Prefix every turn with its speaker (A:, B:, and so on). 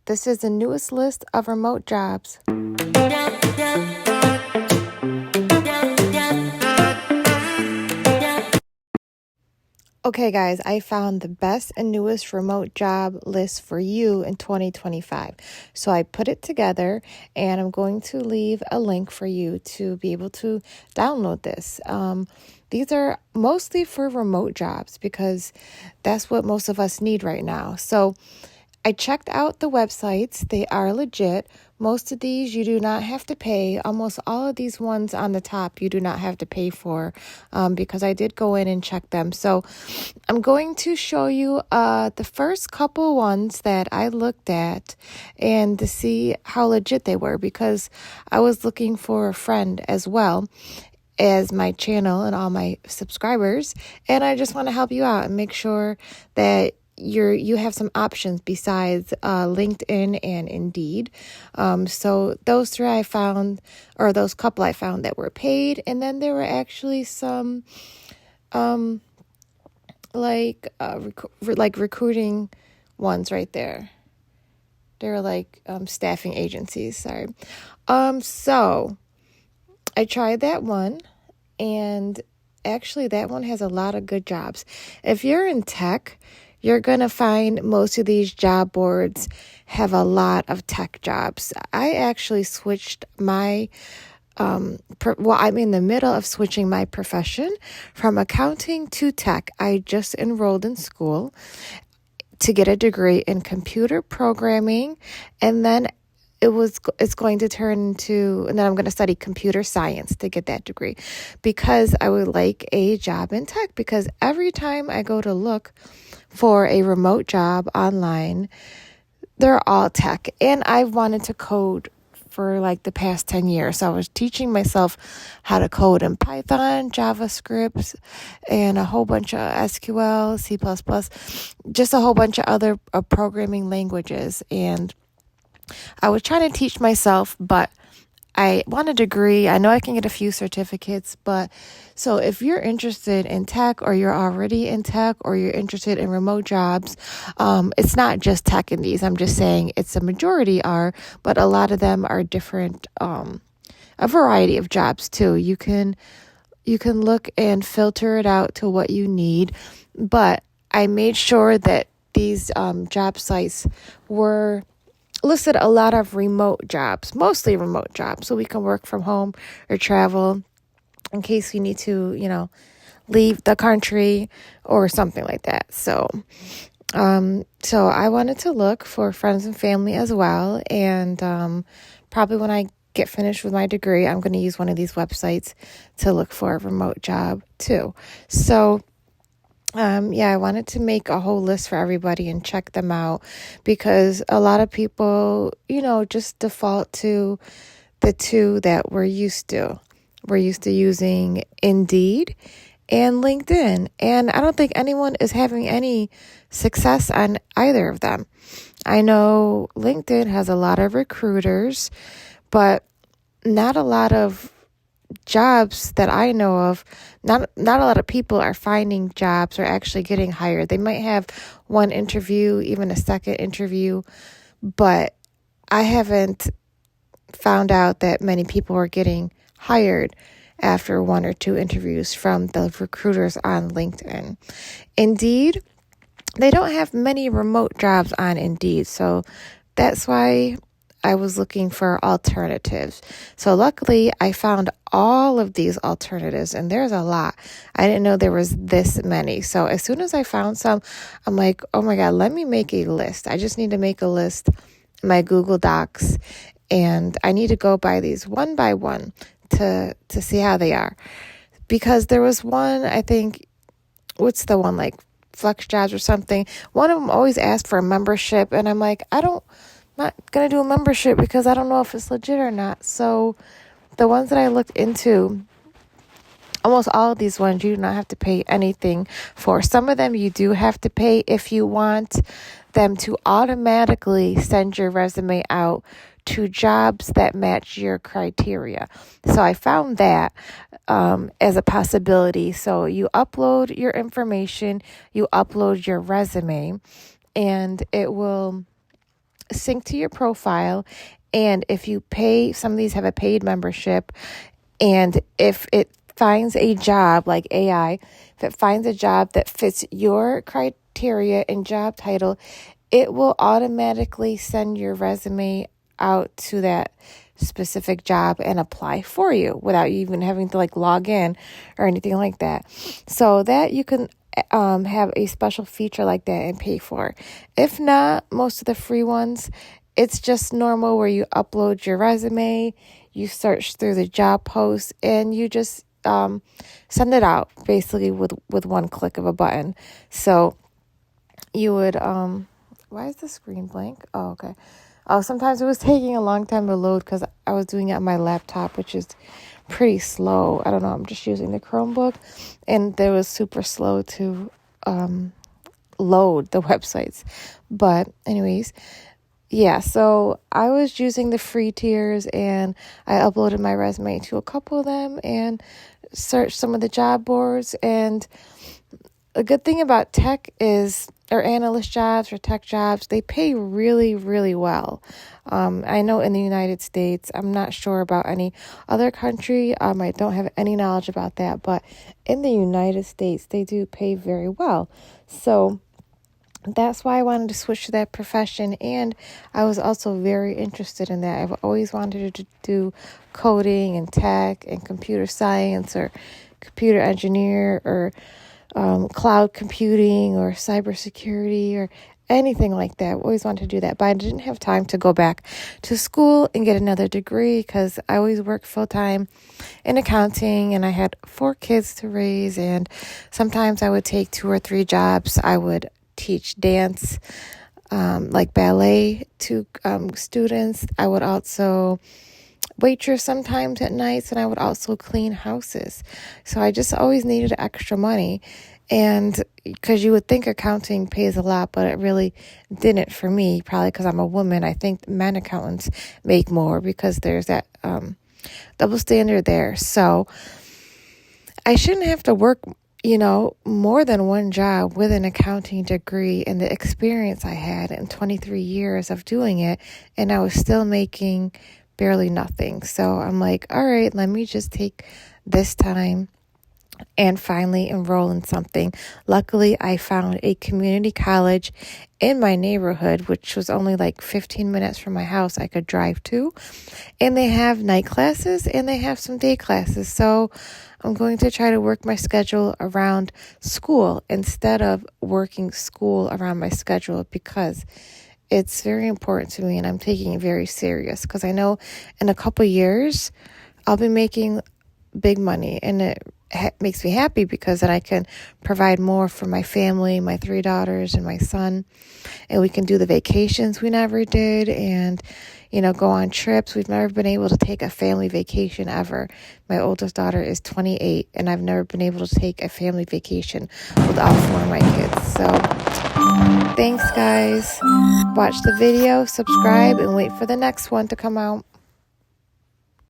A: This is the newest list of remote jobs. Okay, guys, I found the best and newest remote job list for you in 2025. So I put it together and I'm going to leave a link for you to be able to download this. These are mostly for remote jobs because that's what most of us need right now. So I checked out the websites. They are legit. Most of these you do not have to pay. Almost all of these ones on the top you do not have to pay for because I did go in and check them. So I'm going to show you the first couple ones that I looked at and to see how legit they were because I was looking for a friend as well as my channel and all my subscribers. And I just want to help you out and make sure that you have some options besides LinkedIn and Indeed. So those three I found, or those couple I found that were paid, and then there were actually some recruiting ones right there. They're like staffing agencies. Sorry. So I tried that one, and actually that one has a lot of good jobs. If you're in tech, you're going to find most of these job boards have a lot of tech jobs. I actually switched my, I'm in the middle of switching my profession from accounting to tech. I just enrolled in school to get a degree in computer programming, and then it's going to turn into, and then I'm going to study computer science to get that degree because I would like a job in tech, because every time I go to look for a remote job online, they're all tech, and I've wanted to code for like the past 10 years. So I was teaching myself how to code in Python, JavaScript, and a whole bunch of SQL, C++, just a whole bunch of other programming languages. And I was trying to teach myself, but I want a degree. I know I can get a few certificates, but so if you're interested in tech, or you're already in tech, or you're interested in remote jobs, it's not just tech in these. I'm just saying it's a majority are, but a lot of them are different, a variety of jobs too. You can look and filter it out to what you need, but I made sure that these job sites were listed a lot of remote jobs, mostly remote jobs, so we can work from home or travel in case we need to, leave the country or something like that. So I wanted to look for friends and family as well, and probably when I get finished with my degree, I'm going to use one of these websites to look for a remote job too. So I wanted to make a whole list for everybody and check them out because a lot of people, just default to the two that we're used to. We're used to using Indeed and LinkedIn, and I don't think anyone is having any success on either of them. I know LinkedIn has a lot of recruiters, but not a lot of jobs that I know of. Not a lot of people are finding jobs or actually getting hired. They might have one interview, even a second interview, but I haven't found out that many people are getting hired after one or two interviews from the recruiters on LinkedIn. Indeed, they don't have many remote jobs on Indeed, so that's why I was looking for alternatives. So luckily, I found all of these alternatives, and there's a lot. I didn't know there was this many. So as soon as I found some, I'm like, oh my God, let me make a list. I just need to make a list in my Google Docs, and I need to go by these one by one to see how they are. Because there was one, I think, what's the one, like Flex Jobs or something? One of them always asked for a membership, and I'm like, not going to do a membership because I don't know if it's legit or not. So the ones that I looked into, almost all of these ones you do not have to pay anything for. Some of them you do have to pay if you want them to automatically send your resume out to jobs that match your criteria. So I found that as a possibility. So you upload your information, you upload your resume, and it will sync to your profile. And if you pay, some of these have a paid membership. And if it finds a job like AI, if it finds a job that fits your criteria and job title, it will automatically send your resume out to that specific job and apply for you without you even having to like log in or anything like that. So that you can have a special feature like that and pay for. If not, most of the free ones, it's just normal where you upload your resume, you search through the job post, and you just send it out basically with one click of a button. So you would, why is the screen blank? Oh, okay. Oh, sometimes it was taking a long time to load because I was doing it on my laptop, which is pretty slow. I don't know. I'm just using the Chromebook, and it was super slow to load the websites. But anyways, yeah, so I was using the free tiers, and I uploaded my resume to a couple of them and searched some of the job boards. And a good thing about tech is, or analyst jobs or tech jobs, they pay really, really well. I know in the United States, I'm not sure about any other country. I don't have any knowledge about that, but in the United States, they do pay very well. So that's why I wanted to switch to that profession. And I was also very interested in that. I've always wanted to do coding and tech and computer science or computer engineer or cloud computing or cybersecurity or anything like that. I always wanted to do that, but I didn't have time to go back to school and get another degree because I always worked full time in accounting, and I had 4 kids to raise, and sometimes I would take 2 or 3 jobs. I would teach dance, like ballet to students. I would also waitress sometimes at nights, and I would also clean houses. So I just always needed extra money. And because you would think accounting pays a lot, but it really didn't for me, probably because I'm a woman. I think men accountants make more because there's that double standard there. So I shouldn't have to work, more than one job with an accounting degree and the experience I had in 23 years of doing it. And I was still making barely nothing. So I'm like, all right, let me just take this time and finally enroll in something. Luckily, I found a community college in my neighborhood, which was only like 15 minutes from my house I could drive to. And they have night classes and they have some day classes. So I'm going to try to work my schedule around school instead of working school around my schedule, because it's very important to me and I'm taking it very serious, because I know in a couple years I'll be making big money, and it makes me happy because then I can provide more for my family, my 3 daughters and my son, and we can do the vacations we never did and, go on trips. We've never been able to take a family vacation ever. My oldest daughter is 28, and I've never been able to take a family vacation with all 4 of my kids. So thanks, guys. Watch the video, subscribe, and wait for the next one to come out.